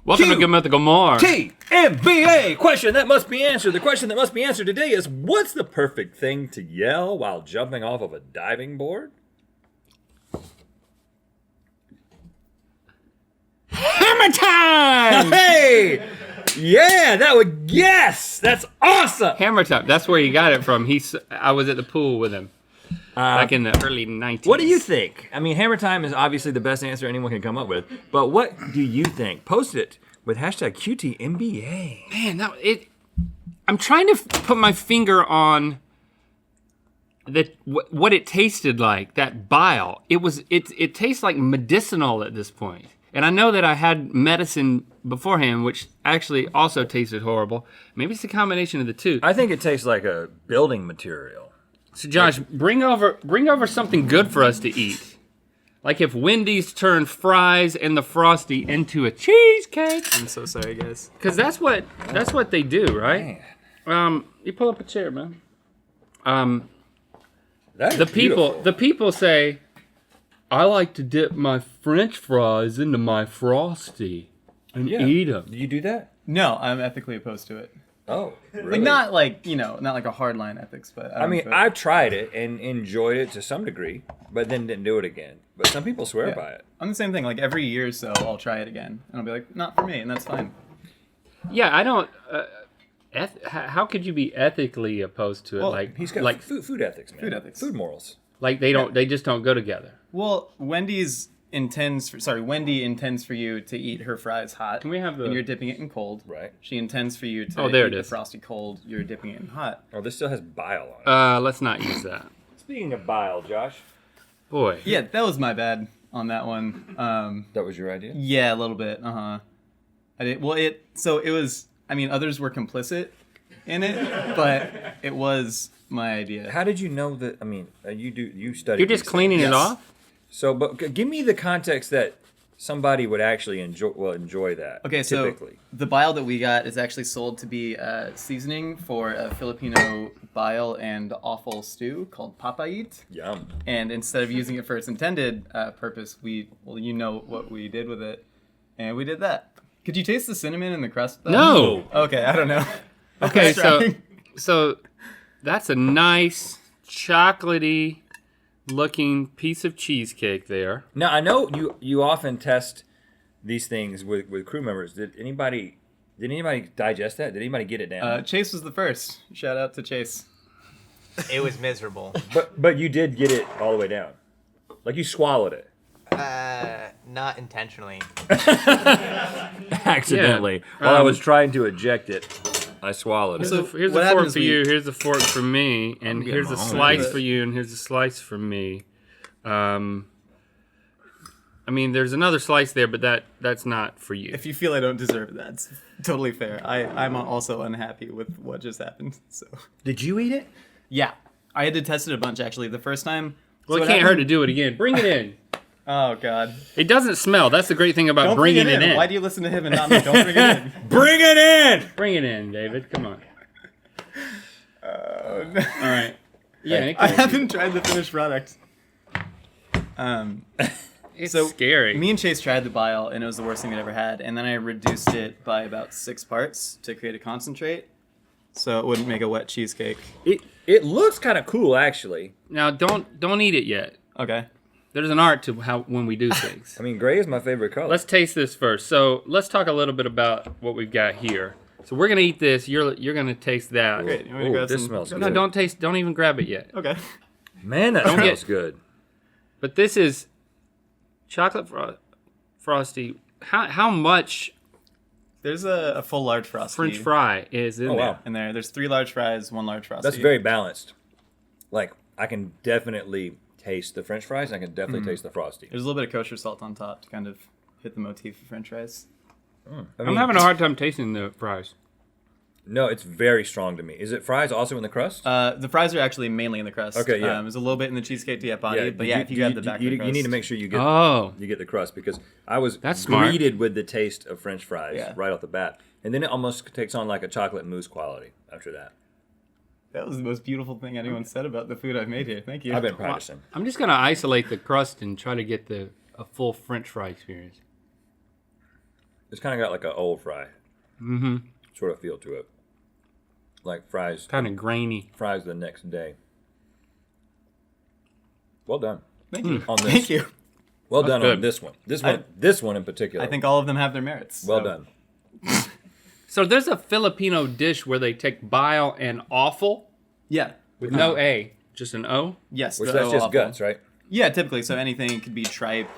Welcome to Mythical More. GMMore. Question that must be answered. The question that must be answered today is, what's the perfect thing to yell while jumping off of a diving board? Hammer time! Hey! Yeah, that's awesome! Hammer time. That's where he got it from. I was at the pool with him back in the early 90s. What do you think? I mean, hammer time is obviously the best answer anyone can come up with, but what do you think? Post it with hashtag QTMBA. Man, I'm trying to put my finger on what it tasted like, that bile. It tastes like medicinal at this point. And I know that I had medicine beforehand, which actually also tasted horrible. Maybe it's a combination of the two. I think it tastes like a building material. So Josh, bring over something good for us to eat. Like if Wendy's turned fries and the Frosty into a cheesecake. I'm so sorry, guys. Because that's what they do, right? You pull up a chair, man. The people say, I like to dip my French fries into my Frosty and eat them. Do you do that? No, I'm ethically opposed to it. Oh, really? Not like a hardline ethics, but I mean, I've tried it and enjoyed it to some degree, but then didn't do it again. But some people swear by it. I'm the same thing. Like every year or so, I'll try it again, and I'll be like, not for me, and that's fine. Yeah, I don't. How could you be ethically opposed to it? Well, he's got food ethics, man. Food ethics. Food morals. Like they just don't go together. Well, Wendy intends for you to eat her fries hot. Can we have and you're dipping it in cold. Right. She intends for you to Oh, there eat it the is. Frosty cold. You're dipping it in hot. Oh, this still has bile on it. Let's not use that. Speaking of bile, Josh. Boy. Yeah, that was my bad on that one. That was your idea? Yeah, a little bit. I did. Well, it was. I mean, others were complicit in it, but it was my idea. How did you know that? I mean, you studied. You're just cleaning it off? So, but give me the context that somebody would actually enjoy that. Okay, typically. So the bile that we got is actually sold to be seasoning for a Filipino bile and offal stew called papait. Yum. And instead of using it for its intended purpose, you know what we did with it, and we did that. Could you taste the cinnamon in the crust, though? No. Okay, I don't know. Okay, so that's a nice chocolatey looking piece of cheesecake there. Now, I know you often test these things with crew members. Did anybody digest that? Did anybody get it down? Chase was the first. Shout out to Chase. It was miserable. But you did get it all the way down. Like you swallowed it. Not intentionally. Accidentally. While I was trying to eject it, I swallowed it. So Here's what a fork happens for you, here's a fork for me, and here's a my own. slice for you, and here's a slice for me. I mean, there's another slice there, but that's not for you. If you feel I don't deserve it, that's totally fair. I'm also unhappy with what just happened. So Did you eat it? yeah, I had to test it a bunch actually. The first time. Well, it can't hurt to do it again. Bring it in. Oh God. It doesn't smell. That's the great thing about Don't bringing bring it in. Why do you listen to him and not me? Don't bring it in. Bring it in! Bring it in, David. Come on. All right. Yeah, I haven't tried the finished product. it's so scary. Me and Chase tried the bile, and it was the worst thing we'd ever had. And then I reduced it by about 6 parts to create a concentrate, so it wouldn't make a wet cheesecake. It looks kind of cool, actually. Now, don't eat it yet. Okay. There's an art to when we do things. I mean, gray is my favorite color. Let's taste this first. So let's talk a little bit about what we've got here. So we're gonna eat this. You're gonna taste that. Great. You want me to Ooh, grab this some- smells good. No, don't even grab it yet. Okay. Man, that Don't smells get- good. But this is chocolate frosty. How much There's a full large frosty. French fry is in Oh, there? wow. In there. There's 3 large fries, 1 large frosty. That's very balanced. Like, I can definitely taste the French fries, and I can definitely taste the Frosty. There's a little bit of kosher salt on top to kind of hit the motif of French fries. I'm having a hard time tasting the fries. No, it's very strong to me. Is it fries also in the crust? The fries are actually mainly in the crust. Okay, yeah. There's a little bit in the cheesecake to get body, but if you grab the back of the you crust. need to make sure you get the crust, because I was That's smart. greeted with the taste of French fries Yeah. right off the bat, and then it almost takes on like a chocolate mousse quality after that. That was the most beautiful thing anyone said about the food I've made here. Thank you. I've been practicing. I'm just gonna isolate the crust and try to get a full French fry experience. It's kind of got like an old fry sort of feel to it. Like fries. Kind of grainy. Fries the next day. Well done. Thank you. On this. Thank you. Well done good. on this one. This one in particular. I think all of them have their merits. Well so. done. So there's a Filipino dish where they take bile and offal Yeah. with no A, just an O. Yes. Which the that's O just awful. guts, right? Yeah, typically. So anything could be tripe,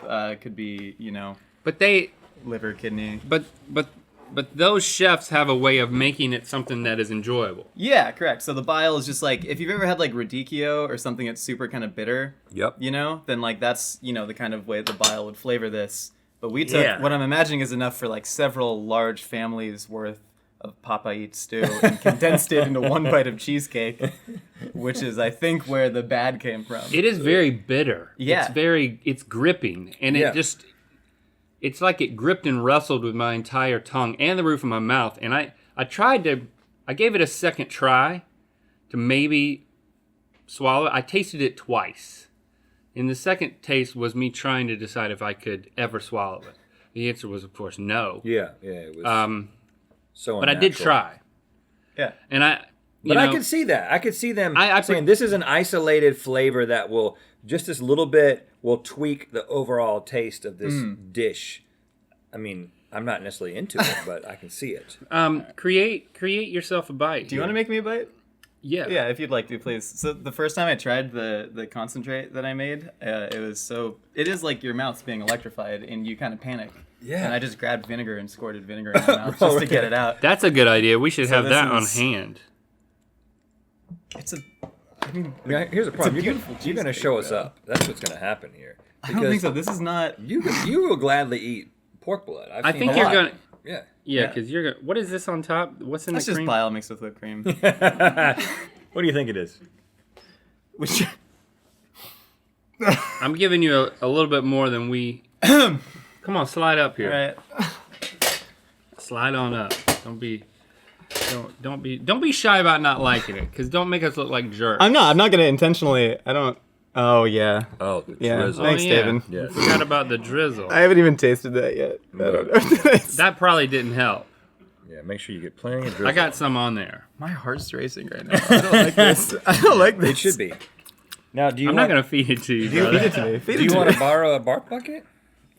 could be, But they, liver, kidney. but those chefs have a way of making it something that is enjoyable. Yeah, correct. So the bile is just like, if you've ever had like radicchio or something that's super kind of bitter, Yep. then like that's, the kind of way the bile would flavor this. But we took, what I'm imagining is enough for like several large families worth of Papa Eats stew and condensed it into one bite of cheesecake, which is, I think, where the bad came from. It is very bitter. Yeah. It's gripping. And it's like it gripped and wrestled with my entire tongue and the roof of my mouth. And I gave it a second try to maybe swallow it. I tasted it twice. And the second taste was me trying to decide if I could ever swallow it. The answer was, of course, no. Yeah, it was so But I did unnatural. try. Yeah. And I could see that. I could see them I saying this is an isolated flavor that will, just this little bit, will tweak the overall taste of this dish. I mean, I'm not necessarily into it, but I can see it. create yourself a bite. Do you want to make me a bite? Yeah. Yeah, if you'd like to, please. So the first time I tried the concentrate that I made, it is like your mouth's being electrified and you kind of panic. Yeah. And I just grabbed vinegar and squirted vinegar in my mouth just to get it out. That's a good idea. We should have this that on is- hand. Here's a Here's the problem. beautiful You're going to cheesecake, show us bro. up. That's what's going to happen here. I don't think so. This is not. You will gladly eat pork blood. I think you're going to... Yeah. Yeah, because you're going to... What is this on top? What's in That's the just cream? bile mixed with whipped cream. What do you think it is? Which I'm giving you a little bit more than we... Come on, slide up here. right. Slide on up. Don't be shy about not liking it, because don't make us look like jerks. I'm not gonna intentionally. I don't. Oh yeah. Oh, the Yeah. drizzle. Thanks, David. Yes. Forgot about the drizzle. I haven't even tasted that yet. I don't know. That probably didn't help. Yeah, make sure you get plenty of drizzle. I got some on there. My heart's racing right now. I don't like this. I don't like this. It should be. Now, do you I'm want, not going to feed it to you, Feed brother. it to me. Feed do it you to want me. to borrow a bark bucket?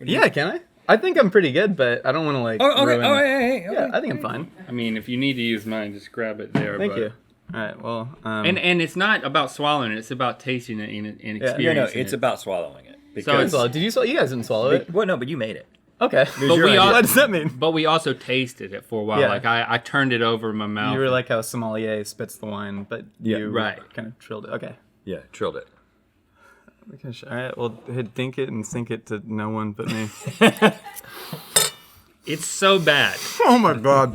Yeah, can I? I think I'm pretty good, but I don't want to like. Oh, okay. ruin- Oh, hey. Yeah, I think I'm fine. I mean, if you need to use mine, just grab it there. Thank but- you. All right. Well. And it's not about swallowing it; it's about tasting it and experiencing No, it. it's about swallowing it. So Because, it's- Did you swallow? You guys didn't swallow it. well, no, but you made it. Okay. But we all- What does that mean? But we also tasted it for a while. Yeah. Like I turned it over in my mouth. You were like how sommelier spits the wine, but you right. kind of trilled it. Okay. Yeah, trilled it. All right. Well, think it and sink it to no one but me. It's so bad. Oh my god.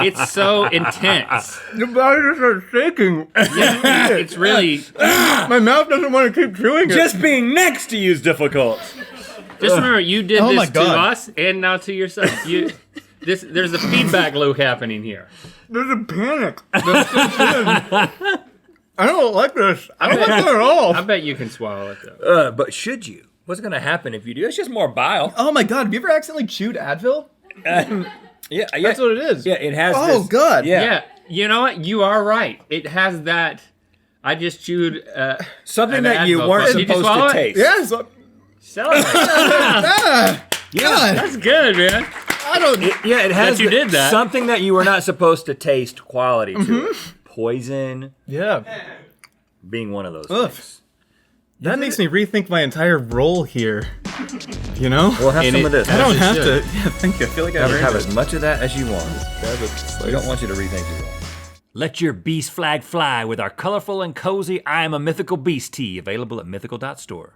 It's so intense. Your body just starts shaking. Yeah, it's really. My mouth doesn't want to keep chewing it. Just being next to you is difficult. Just remember, you did Oh my this to God. us and now to yourself. There's a feedback loop happening here. There's a panic. I don't like this. I don't like it at all. I bet you can swallow it though. But should you? What's going to happen if you do? It's just more bile. Oh my god, have you ever accidentally chewed Advil? Yeah, That's what it is. Yeah, it has Oh, this. God. Yeah, you know what? You are right. It has that. I just chewed Something an that you Advil weren't button. Did you supposed swallow to it? taste. Yeah, so, celebrate. God, That's good, man. I don't. Yeah, it has That you did that. something that you were not supposed to taste quality to it. Poison Yeah, being one of those Ugh. things. that makes me rethink my entire role here. You know? We'll have And some it- of this. I don't it have should. to. Yeah, thank you. I feel like I Have, earned have it. as much of that as you want. We don't want you to rethink your role. Let your beast flag fly with our colorful and cozy I Am a Mythical Beast tee available at mythical.store.